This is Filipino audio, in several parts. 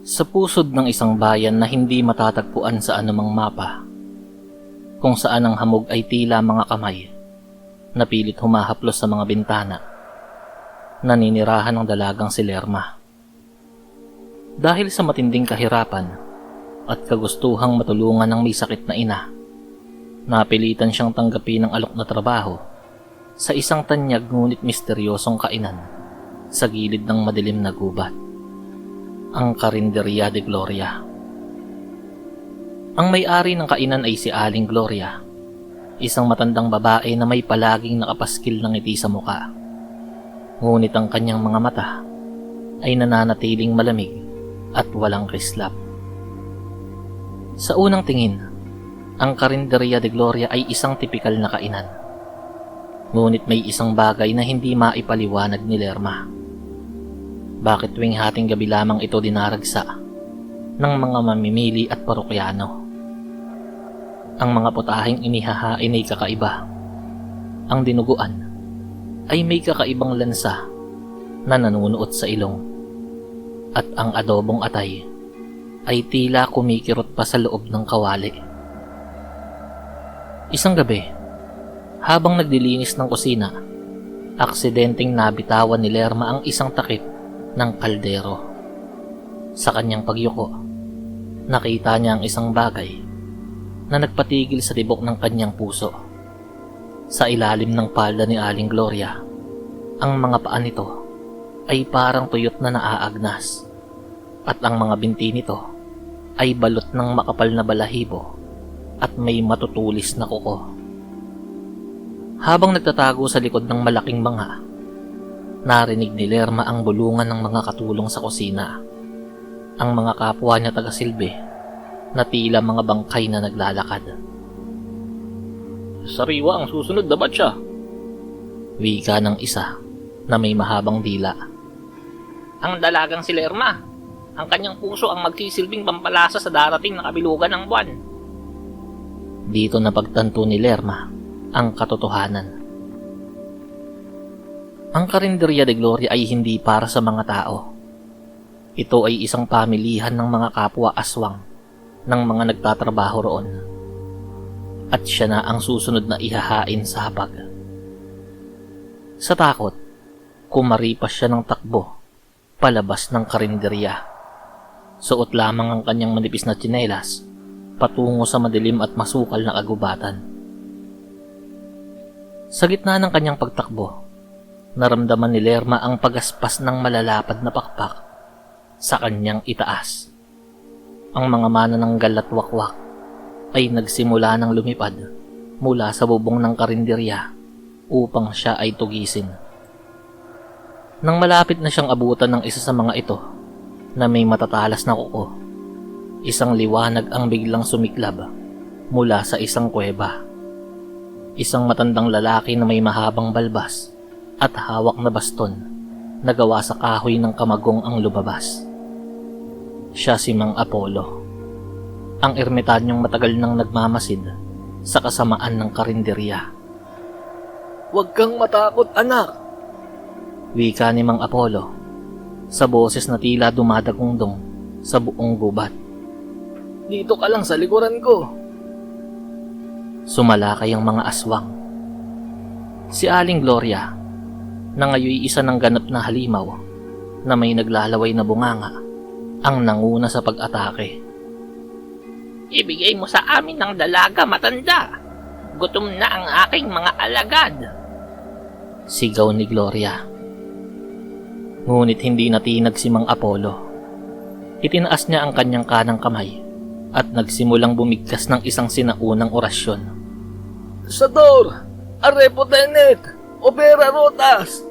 Sa pusod ng isang bayan na hindi matatagpuan sa anumang mapa, kung saan ang hamog ay tila mga kamay na pilit humahaplos sa mga bintana, naninirahan ng dalagang si Lerma. Dahil sa matinding kahirapan at kagustuhang matulungan ng may sakit na ina, napilitan siyang tanggapin ng alok na trabaho sa isang tanyag ngunit misteryosong kainan sa gilid ng madilim na gubat, ang Carinderia de Gloria. Ang may-ari ng kainan ay si Aling Gloria, isang matandang babae na may palaging nakapaskil ng ngiti sa muka. Ngunit ang kanyang mga mata ay nananatiling malamig at walang kislap. Sa unang tingin, ang Carinderia de Gloria ay isang tipikal na kainan. Ngunit may isang bagay na hindi maipaliwanag ni Lerma. Bakit tuwing hating gabi lamang ito dinaragsa ng mga mamimili at parokyano? Ang mga putahing inihahain ay kakaiba. Ang dinuguan ay may kakaibang lansa na nanunuot sa ilong. At ang adobong atay ay tila kumikirot pa sa loob ng kawali. Isang gabi, habang nagdilinis ng kusina, aksidenteng nabitawan ni Lerma ang isang takip ng kaldero. Sa kanyang pagyuko, nakita niya ang isang bagay na nagpatigil sa tibok ng kanyang puso. Sa ilalim ng palda ni Aling Gloria, ang mga paa nito ay parang tuyot na naaagnas at ang mga binti nito ay balot ng makapal na balahibo at may matutulis na kuko. Habang nagtatago sa likod ng malaking banga, narinig ni Lerma ang bulungan ng mga katulong sa kusina. Ang mga kapwa niya tagasilbi na tila mga bangkay na naglalakad. "Sariwa ang susunod na batya," wika ng isa na may mahabang dila. "Ang dalagang si Lerma, ang kanyang puso ang magsisilbing pampalasa sa darating na kabilugan ng buwan." Dito napagtanto ni Lerma ang katotohanan. Ang Carinderia de Gloria ay hindi para sa mga tao. Ito ay isang pamilihan ng mga kapwa aswang ng mga nagtatrabaho roon. At siya na ang susunod na ihahain sa hapag. Sa takot, kumaripas siya ng takbo palabas ng karinderya. Suot lamang ang kanyang manipis na tsinelas patungo sa madilim at masukal na kagubatan. Sa gitna ng kanyang pagtakbo, naramdaman ni Lerma ang pagaspas ng malalapad na pakpak sa kanyang itaas. Ang mga manananggal at wakwak ay nagsimula ng lumipad mula sa bubong ng karinderya upang siya ay tugisin. Nang malapit na siyang abutan ng isa sa mga ito na may matatalas na kuko, isang liwanag ang biglang sumiklab mula sa isang kuweba. Isang matandang lalaki na may mahabang balbas at hawak na baston na gawa sa kahoy ng kamagong ang lumabas. Siya si Mang Apollo, ang ermitanyong matagal nang nagmamasid sa kasamaan ng karinderya. "Huwag kang matakot, anak," wika ni Mang Apollo sa boses na tila dumadagundong sa buong gubat. "Dito ka lang sa likuran ko." Sumalakay ang mga aswang. Si Aling Gloria, na ngayoy isa ng ganap na halimaw na may naglalaway na bunganga, ang nanguna sa pag-atake. "Ibigay mo sa amin ng dalaga, matanda. Gutom na ang aking mga alagad," sigaw ni Gloria. Ngunit hindi natinag si Mang Apollo. Itinaas niya ang kanyang kanang kamay at nagsimulang bumigkas ng isang sinaunang orasyon. "Sator, arepo tenet, opera rotas.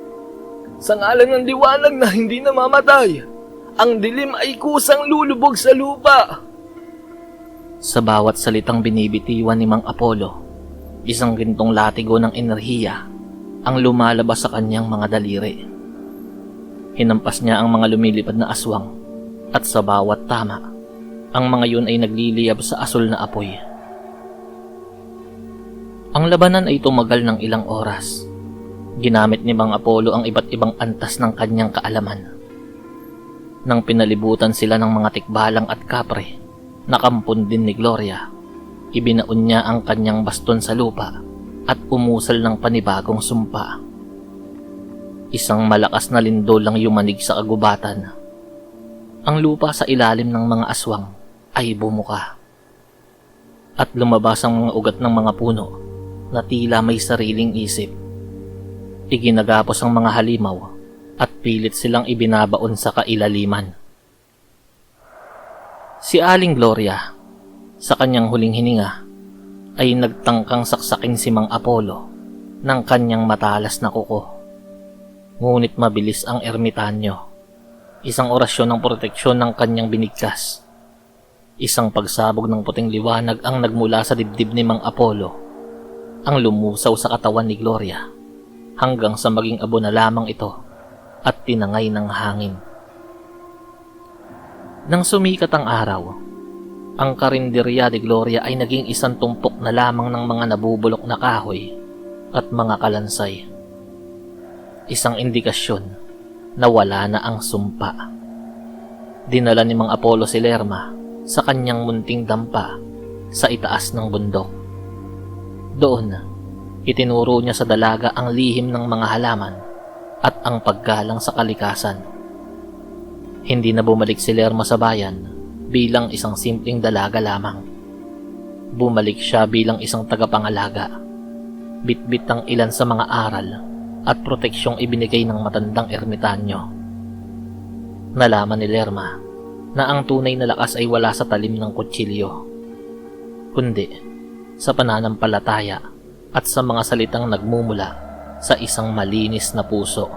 Sa ngalan ng liwanag na hindi namamatay, ang dilim ay kusang lulubog sa lupa." Sa bawat salitang binibitiwan ni Mang Apollo, isang gintong latigo ng enerhiya ang lumalabas sa kanyang mga daliri. Hinampas niya ang mga lumilipad na aswang at sa bawat tama, ang mga yun ay nagliliyab sa asul na apoy. Ang labanan ay tumagal ng ilang oras. Ginamit ni Mang Apollo ang iba't ibang antas ng kanyang kaalaman. Nang pinalibutan sila ng mga tikbalang at kapre, nakampon din ni Gloria. Ibinaon niya ang kanyang baston sa lupa at umusal ng panibagong sumpa. Isang malakas na lindol lang yumanig sa kagubatan. Ang lupa sa ilalim ng mga aswang ay bumuka. At lumabas ang mga ugat ng mga puno na tila may sariling isip. Iginagapos ang mga halimaw at pilit silang ibinabaon sa kailaliman. Si Aling Gloria, sa kanyang huling hininga, ay nagtangkang saksakin si Mang Apollo ng kanyang matalas na kuko. Ngunit mabilis ang ermitanyo. Isang orasyon ng proteksyon ng kanyang binigkas. Isang pagsabog ng puting liwanag ang nagmula sa dibdib ni Mang Apollo, ang lumusaw sa katawan ni Gloria, hanggang sa maging abo na lamang ito at tinangay ng hangin. Nang sumikat ang araw, ang karinderya de Gloria ay naging isang tumpok na lamang ng mga nabubulok na kahoy at mga kalansay. Isang indikasyon na wala na ang sumpa. Dinala ni Mang Apollo si Lerma sa kanyang munting dampa sa itaas ng bundok. Doon, itinuro niya sa dalaga ang lihim ng mga halaman at ang paggalang sa kalikasan. Hindi na bumalik si Lerma sa bayan bilang isang simpleng dalaga lamang. Bumalik siya bilang isang tagapangalaga, bitbit ang ilan sa mga aral at proteksyong ibinigay ng matandang ermitanyo. Nalaman ni Lerma na ang tunay na lakas ay wala sa talim ng kutsilyo, kundi sa pananampalataya at sa mga salitang nagmumula sa isang malinis na puso.